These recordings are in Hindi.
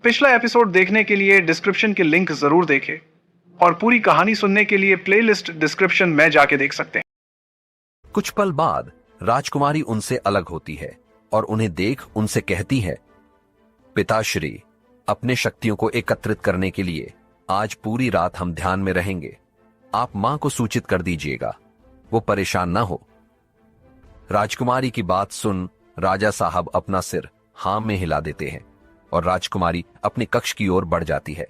पिछला एपिसोड देखने के लिए डिस्क्रिप्शन के लिंक जरूर देखें और पूरी कहानी सुनने के लिए प्लेलिस्ट डिस्क्रिप्शन में जाके देख सकते हैं। कुछ पल बाद राजकुमारी उनसे अलग होती है और उन्हें देख उनसे कहती है, पिताश्री, अपने शक्तियों को एकत्रित करने के लिए आज पूरी रात हम ध्यान में रहेंगे। आप मां को सूचित कर दीजिएगा, वो परेशान ना हो। राजकुमारी की बात सुन राजा साहब अपना सिर हां में हिला देते हैं और राजकुमारी अपने कक्ष की ओर बढ़ जाती है।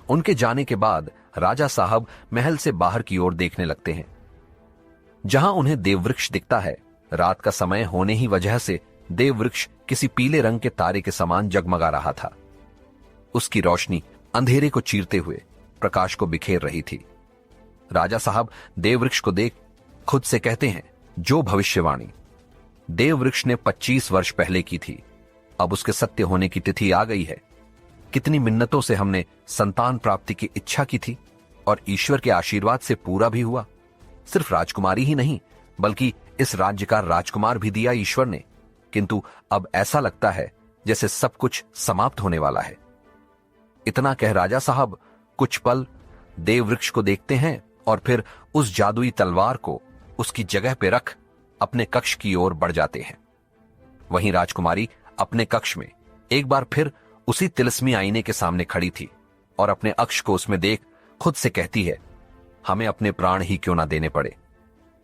उनके जाने के बाद राजा साहब महल से बाहर की ओर देखने लगते हैं, जहां उन्हें देववृक्ष दिखता है। रात का समय होने ही वजह से देववृक्ष किसी पीले रंग के तारे के समान जगमगा रहा था। उसकी रोशनी अंधेरे को चीरते हुए प्रकाश को बिखेर रही थी। राजा साहब देववृक्ष को देख खुद से कहते हैं, जो भविष्यवाणी देववृक्ष ने 25 वर्ष पहले की थी, अब उसके सत्य होने की तिथि आ गई है। कितनी मिन्नतों से हमने संतान प्राप्ति की इच्छा की थी और ईश्वर के आशीर्वाद से पूरा भी हुआ। सिर्फ राजकुमारी ही नहीं, बल्कि इस राज्य का राजकुमार भी दिया ईश्वर ने। किंतु अब ऐसा लगता है जैसे सब कुछ समाप्त होने वाला है। इतना कह राजा साहब कुछ पल देववृक्ष को देखते हैं और फिर उस जादुई तलवार को उसकी जगह पे रख अपने कक्ष की ओर बढ़ जाते हैं। वहीं राजकुमारी अपने कक्ष में एक बार फिर उसी तिलस्मी आईने के सामने खड़ी थी और अपने अक्ष को उसमें देख खुद से कहती है, हमें अपने प्राण ही क्यों ना देने पड़े,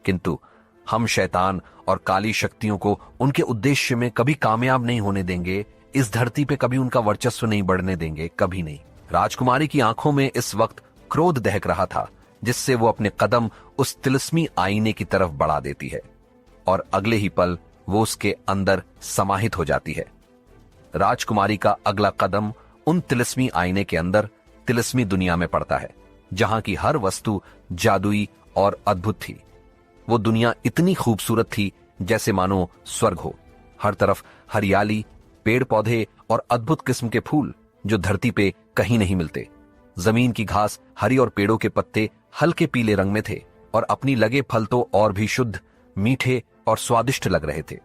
किंतु हम शैतान और काली शक्तियों को उनके उद्देश्य में कभी कामयाब नहीं होने देंगे। इस धरती पे कभी उनका वर्चस्व नहीं बढ़ने देंगे, कभी नहीं। राजकुमारी की आंखों में इस वक्त क्रोध दहक रहा था, जिससे वो अपने कदम उस तिलस्मी आईने की तरफ बढ़ा देती है और अगले ही पल वो उसके अंदर समाहित हो जाती है। राजकुमारी का अगला कदम उन तिलस्मी आईने के अंदर तिलस्मी दुनिया में पड़ता है, जहां की हर वस्तु जादुई और अद्भुत थी। वो दुनिया इतनी खूबसूरत थी जैसे मानो स्वर्ग हो। हर तरफ हरियाली, पेड़ पौधे और अद्भुत किस्म के फूल जो धरती पे कहीं नहीं मिलते। जमीन की घास हरी और पेड़ों के पत्ते हल्के पीले रंग में थे और अपनी लगे फल तो और भी शुद्ध, मीठे और स्वादिष्ट लग रहे थे।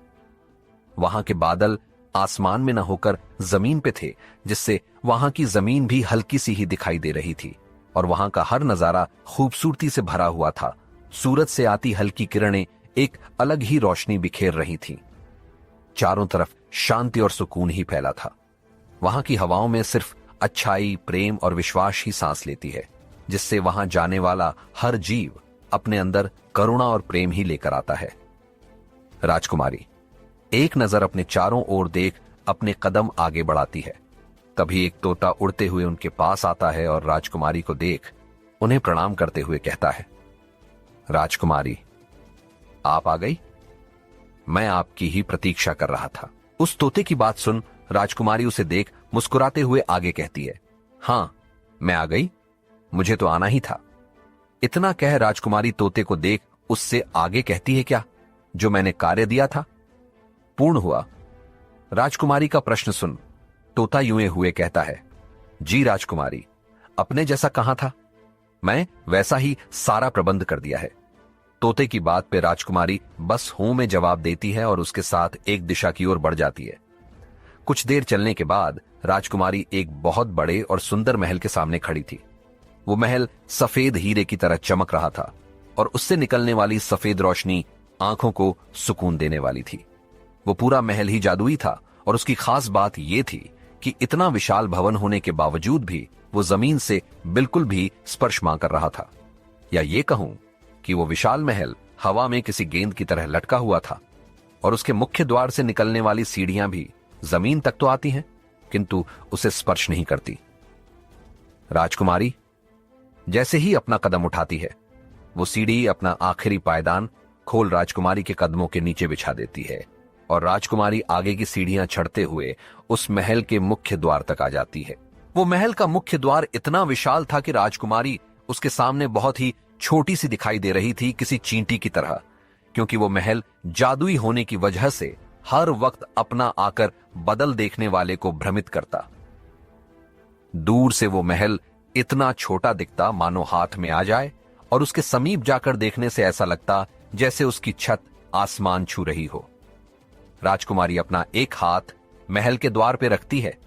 वहां के बादल आसमान में न होकर जमीन पे थे, जिससे वहां की जमीन भी हल्की सी ही दिखाई दे रही थी और वहां का हर नजारा खूबसूरती से भरा हुआ था। सूरज से आती हल्की किरणें एक अलग ही रोशनी बिखेर रही थीं। चारों तरफ शांति और सुकून ही फैला था। वहां की हवाओं में सिर्फ अच्छाई, प्रेम और विश्वास ही सांस लेती है, जिससे वहां जाने वाला हर जीव अपने अंदर करुणा और प्रेम ही लेकर आता है। राजकुमारी एक नजर अपने चारों ओर देख अपने कदम आगे बढ़ाती है। तभी एक तोता उड़ते हुए उनके पास आता है और राजकुमारी को देख उन्हें प्रणाम करते हुए कहता है, राजकुमारी, आप आ गई? मैं आपकी ही प्रतीक्षा कर रहा था। उस तोते की बात सुन राजकुमारी उसे देख मुस्कुराते हुए आगे कहती है, हां, मैं आ गई, मुझे तो आना ही था। इतना कह राजकुमारी तोते को देख उससे आगे कहती है, क्या जो मैंने कार्य दिया था पूर्ण हुआ? राजकुमारी का प्रश्न सुन तोता यूं हुए कहता है, जी राजकुमारी, अपने जैसा कहां था, मैं वैसा ही सारा प्रबंध कर दिया है। तोते की बात पे राजकुमारी बस हूं में जवाब देती है और उसके साथ एक दिशा की ओर बढ़ जाती है। कुछ देर चलने के बाद राजकुमारी एक बहुत बड़े और सुंदर महल के सामने खड़ी थी। वो महल सफेद हीरे की तरह चमक रहा था और उससे निकलने वाली सफेद रोशनी आंखों को सुकून देने वाली थी। वो पूरा महल ही जादुई था और उसकी खास बात यह थी कि इतना विशाल भवन होने के बावजूद भी वो जमीन से बिल्कुल भी स्पर्श मां कर रहा था। या ये कहूं कि वो विशाल महल हवा में किसी गेंद की तरह लटका हुआ था और उसके मुख्य द्वार से निकलने वाली सीढ़ियां भी जमीन तक तो आती हैं, किंतु उसे स्पर्श नहीं करती। राजकुमारी जैसे ही अपना कदम उठाती है, वो सीढ़ी अपना आखिरी पायदान खोल राजकुमारी के कदमों के नीचे बिछा देती है और राजकुमारी आगे की सीढ़ियां चढ़ते हुए उस महल के मुख्य द्वार तक आ जाती है। वो महल का मुख्य द्वार इतना विशाल था कि राजकुमारी उसके सामने बहुत ही छोटी सी दिखाई दे रही थी, किसी चींटी की तरह, क्योंकि वो महल जादुई होने की वजह से हर वक्त अपना आकर बदल देखने वाले को भ्रमित करता। दूर से वो महल इतना छोटा दिखता मानो हाथ में आ जाए और उसके समीप जाकर देखने से ऐसा लगता जैसे उसकी छत आसमान छू रही हो। राजकुमारी अपना एक हाथ महल के द्वार पे रखती है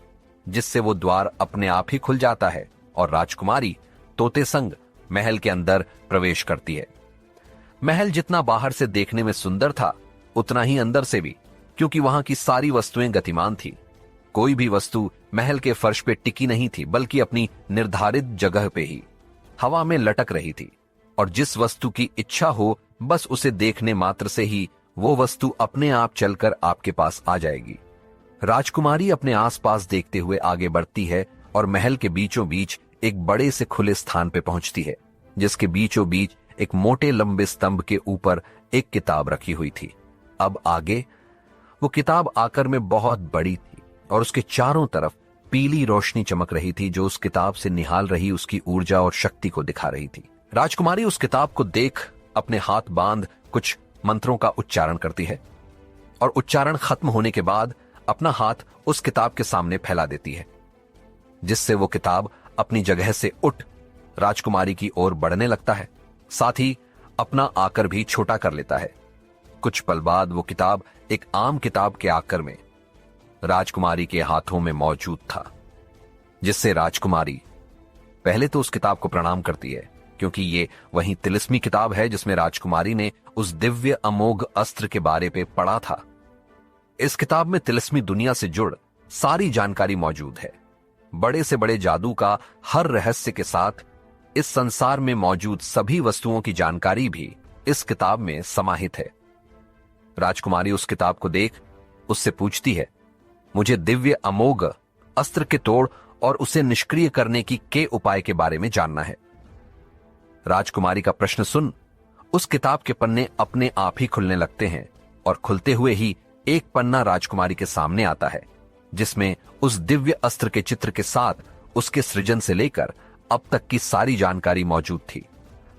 जिससे वो द्वार अपने आप ही खुल जाता है और राजकुमारी तोते संग महल के अंदर प्रवेश करती है। महल जितना बाहर से देखने में सुंदर था, उतना ही अंदर से भी, क्योंकि वहां की सारी वस्तुएं गतिमान थी। कोई भी वस्तु महल के फर्श पे टिकी नहीं थी, बल्कि अपनी निर्धारित जगह पे ही हवा में लटक रही थी, और जिस वस्तु की इच्छा हो बस उसे देखने मात्र से ही वो वस्तु अपने आप चलकर आपके पास आ जाएगी। राजकुमारी अपने आसपास देखते हुए आगे बढ़ती है और महल के बीचों बीच एक बड़े से खुले स्थान पे पहुंचती है, जिसके बीचों बीच एक मोटे लंबे स्तंभ के ऊपर एक किताब रखी हुई थी। अब आगे वो किताब आकार में बहुत बड़ी थी और उसके चारों तरफ पीली रोशनी चमक रही थी, जो उस किताब से निहाल रही उसकी ऊर्जा और शक्ति को दिखा रही थी। राजकुमारी उस किताब को देख अपने हाथ बांध कुछ मंत्रों का उच्चारण करती है और उच्चारण खत्म होने के बाद अपना हाथ उस किताब के सामने फैला देती है, जिससे वो किताब अपनी जगह से उठ राजकुमारी की ओर बढ़ने लगता है। साथ ही अपना आकर भी छोटा कर लेता है। कुछ पल बाद वो किताब एक आम किताब के आकर में राजकुमारी के हाथों में मौजूद था, जिससे राजकुमारी पहले तो उस किताब को प्रणाम करती है, क्योंकि ये वही तिलिस्मी किताब है जिसमें राजकुमारी ने उस दिव्य अमोघ अस्त्र के बारे में पढ़ा था। इस किताब में तिलिस्मी दुनिया से जुड़ सारी जानकारी मौजूद है। बड़े से बड़े जादू का हर रहस्य के साथ इस संसार में मौजूद सभी वस्तुओं की जानकारी भी इस किताब में समाहित है। राजकुमारी उस किताब को देख उससे पूछती है, मुझे दिव्य अमोघ अस्त्र के तोड़ और उसे निष्क्रिय करने की के उपाय के बारे में जानना है। राजकुमारी का प्रश्न सुन उस किताब के पन्ने अपने आप ही खुलने लगते हैं और खुलते हुए ही एक पन्ना राजकुमारी के सामने आता है, जिसमें उस दिव्य अस्त्र के चित्र के साथ उसके सृजन से लेकर अब तक की सारी जानकारी मौजूद थी।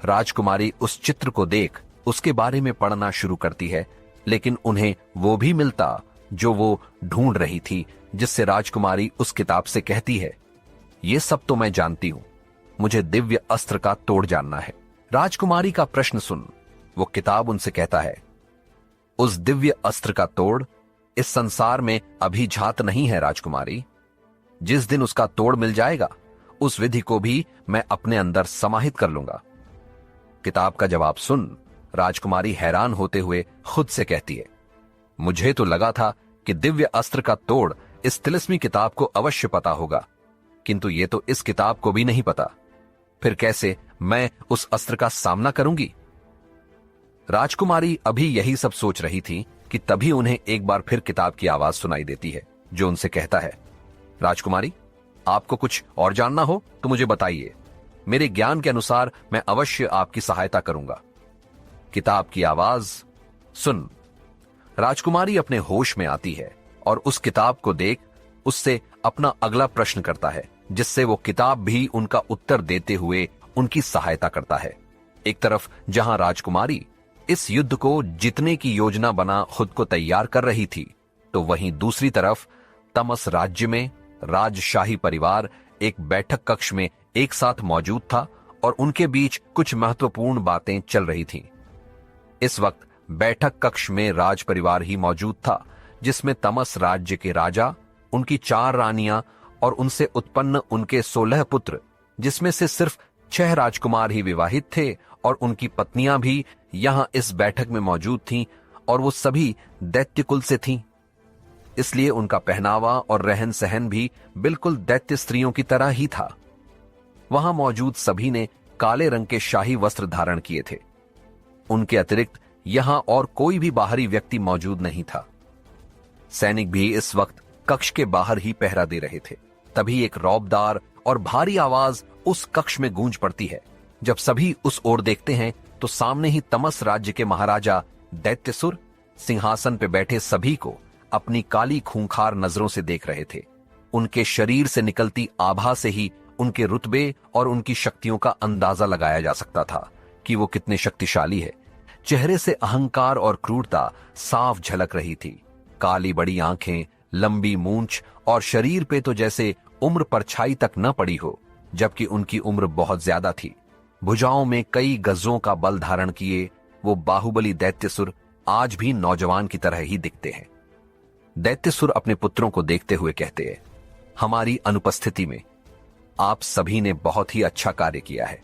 राजकुमारी उस चित्र को देख उसके बारे में पढ़ना शुरू करती है, लेकिन उन्हें वो भी मिलता जो वो ढूंढ रही थी, जिससे राजकुमारी उस किताब से कहती है, ये सब तो मैं जानती हूं, मुझे दिव्य अस्त्र का तोड़ जानना है। राजकुमारी का प्रश्न सुन वो किताब उनसे कहता है, उस दिव्य अस्त्र का तोड़ इस संसार में अभी झात नहीं है राजकुमारी। जिस दिन उसका तोड़ मिल जाएगा उस विधि को भी मैं अपने अंदर समाहित कर लूंगा। किताब का जवाब सुन राजकुमारी हैरान होते हुए खुद से कहती है, मुझे तो लगा था कि दिव्य अस्त्र का तोड़ इस तिलिस्मी किताब को अवश्य पता होगा, किंतु ये तो इस किताब को भी नहीं पता। फिर कैसे मैं उस अस्त्र का सामना करूंगी? राजकुमारी अभी यही सब सोच रही थी कि तभी उन्हें एक बार फिर किताब की आवाज सुनाई देती है, जो उनसे कहता है, राजकुमारी, आपको कुछ और जानना हो तो मुझे बताइए, मेरे ज्ञान के अनुसार मैं अवश्य आपकी सहायता करूंगा। किताब की आवाज सुन राजकुमारी अपने होश में आती है और उस किताब को देख उससे अपना अगला प्रश्न करता है, जिससे वो किताब भी उनका उत्तर देते हुए उनकी सहायता करता है। एक तरफ जहां राजकुमारी इस युद्ध को जीतने की योजना बना खुद को तैयार कर रही थी, तो वहीं दूसरी तरफ तमस राज्य में राजशाही परिवार एक बैठक कक्ष में एक साथ मौजूद था और उनके बीच कुछ महत्वपूर्ण बातें चल रही थीं। इस वक्त बैठक कक्ष में राज परिवार ही मौजूद था, जिसमें तमस राज्य के राजा, उनकी 4 रानियां और उनसे उत्पन्न उनके 16 पुत्र, जिसमें से सिर्फ 6 राजकुमार ही विवाहित थे और उनकी पत्नियां भी यहां इस बैठक में मौजूद थीं और वो सभी दैत्य कुल से थीं। इसलिए उनका पहनावा और रहन सहन भी बिल्कुल दैत्य स्त्रियों की तरह ही था। वहां मौजूद सभी ने काले रंग के शाही वस्त्र धारण किए थे। उनके अतिरिक्त यहां और कोई भी बाहरी व्यक्ति मौजूद नहीं था। सैनिक भी इस वक्त कक्ष के बाहर ही पहरा दे रहे थे। तभी एक रौबदार और भारी आवाज उस कक्ष में गूंज पड़ती है। जब सभी उस ओर देखते हैं तो सामने ही तमस राज्य के महाराजा दैत्यसुर सिंहासन पे बैठे सभी को अपनी काली खूंखार नजरों से देख रहे थे। उनके शरीर से निकलती आभा से ही उनके रुतबे और उनकी शक्तियों का अंदाजा लगाया जा सकता था कि वो कितने शक्तिशाली है। चेहरे से अहंकार और क्रूरता साफ झलक रही थी। काली बड़ी आंखें, लंबी मूंछ और शरीर पे तो जैसे उम्र परछाई तक न पड़ी हो, जबकि उनकी उम्र बहुत ज्यादा थी। भुजाओं में कई गजों का बल धारण किए वो बाहुबली दैत्यसुर आज भी नौजवान की तरह ही दिखते हैं। दैत्यसुर अपने पुत्रों को देखते हुए कहते हैं, हमारी अनुपस्थिति में आप सभी ने बहुत ही अच्छा कार्य किया है।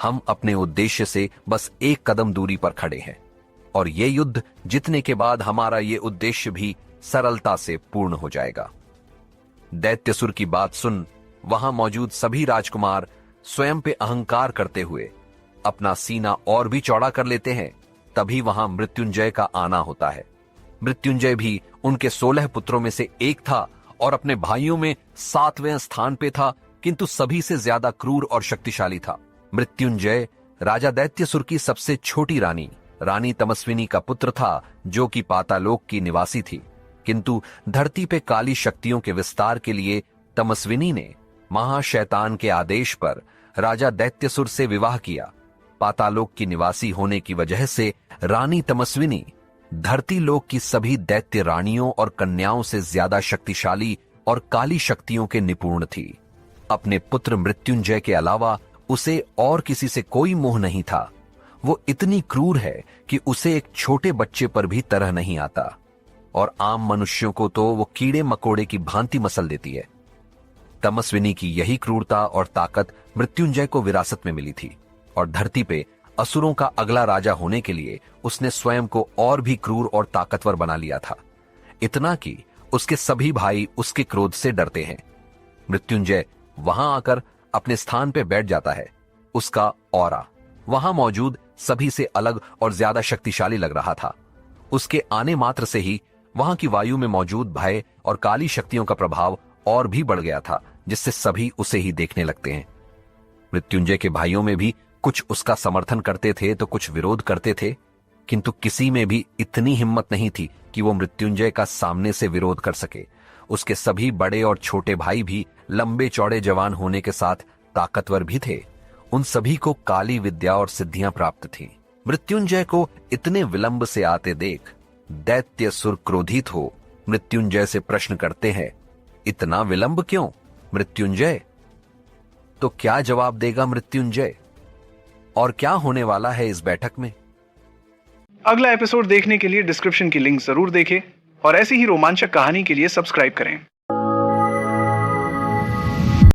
हम अपने उद्देश्य से बस एक कदम दूरी पर खड़े हैं और ये युद्ध जीतने के बाद हमारा ये उद्देश्य भी सरलता से पूर्ण हो जाएगा। दैत्यसुर की बात सुन वहां मौजूद सभी राजकुमार स्वयं पे अहंकार करते हुए अपना सीना और भी चौड़ा कर लेते हैं। तभी वहां मृत्युंजय का आना होता है। मृत्युंजय भी उनके 16 पुत्रों में से एक था और अपने भाइयों में 7वें स्थान पे था, किंतु सभी से ज्यादा क्रूर और शक्तिशाली था। मृत्युंजय राजा दैत्यसुर की सबसे छोटी रानी रानी तमस्विनी का पुत्र था, जो कि पातालोक की निवासी थी। किंतु धरती पे काली शक्तियों के विस्तार के लिए तमस्विनी ने महाशैतान के आदेश पर राजा दैत्यसुर से विवाह किया। पातालोक की निवासी होने की वजह से रानी तमस्विनी धरती लोक की सभी दैत्य रानियों और कन्याओं से ज्यादा शक्तिशाली और काली शक्तियों के निपुण थी। अपने पुत्र मृत्युंजय के अलावा उसे और किसी से कोई मोह नहीं था। वो इतनी क्रूर है कि उसे एक छोटे बच्चे पर भी तरह नहीं आता और आम मनुष्यों को तो वो कीड़े मकोड़े की भांति मसल देती है। तमस्विनी की यही क्रूरता और ताकत मृत्युंजय को विरासत में मिली थी और धरती पे असुरों का अगला राजा होने के लिए उसने स्वयं को और भी क्रूर और ताकतवर बना लिया था। इतना कि उसके सभी भाई उसके क्रोध से डरते हैं। मृत्युंजय वहां आकर अपने स्थान पे बैठ जाता है। उसका ऑरा वहां मौजूद सभी से अलग और ज्यादा शक्तिशाली लग रहा था। उसके आने मात्र से ही वहां की वायु में मौजूद भय और काली शक्तियों का प्रभाव और भी बढ़ गया था, जिससे सभी उसे ही देखने लगते हैं। मृत्युंजय के भाइयों में भी कुछ उसका समर्थन करते थे तो कुछ विरोध करते थे, किंतु किसी में भी इतनी हिम्मत नहीं थी कि वो मृत्युंजय का सामने से विरोध कर सके। उसके सभी बड़े और छोटे भाई भी लंबे चौड़े जवान होने के साथ ताकतवर भी थे। उन सभी को काली विद्या और सिद्धियां प्राप्त थीं। मृत्युंजय को इतने विलंब से आते देख दैत्यसुर क्रोधित हो मृत्युंजय से प्रश्न करते हैं, इतना विलंब क्यों मृत्युंजय? तो क्या जवाब देगा मृत्युंजय? और क्या होने वाला है इस बैठक में? अगला एपिसोड देखने के लिए डिस्क्रिप्शन की लिंक जरूर देखें और ऐसी ही रोमांचक कहानी के लिए सब्सक्राइब करें।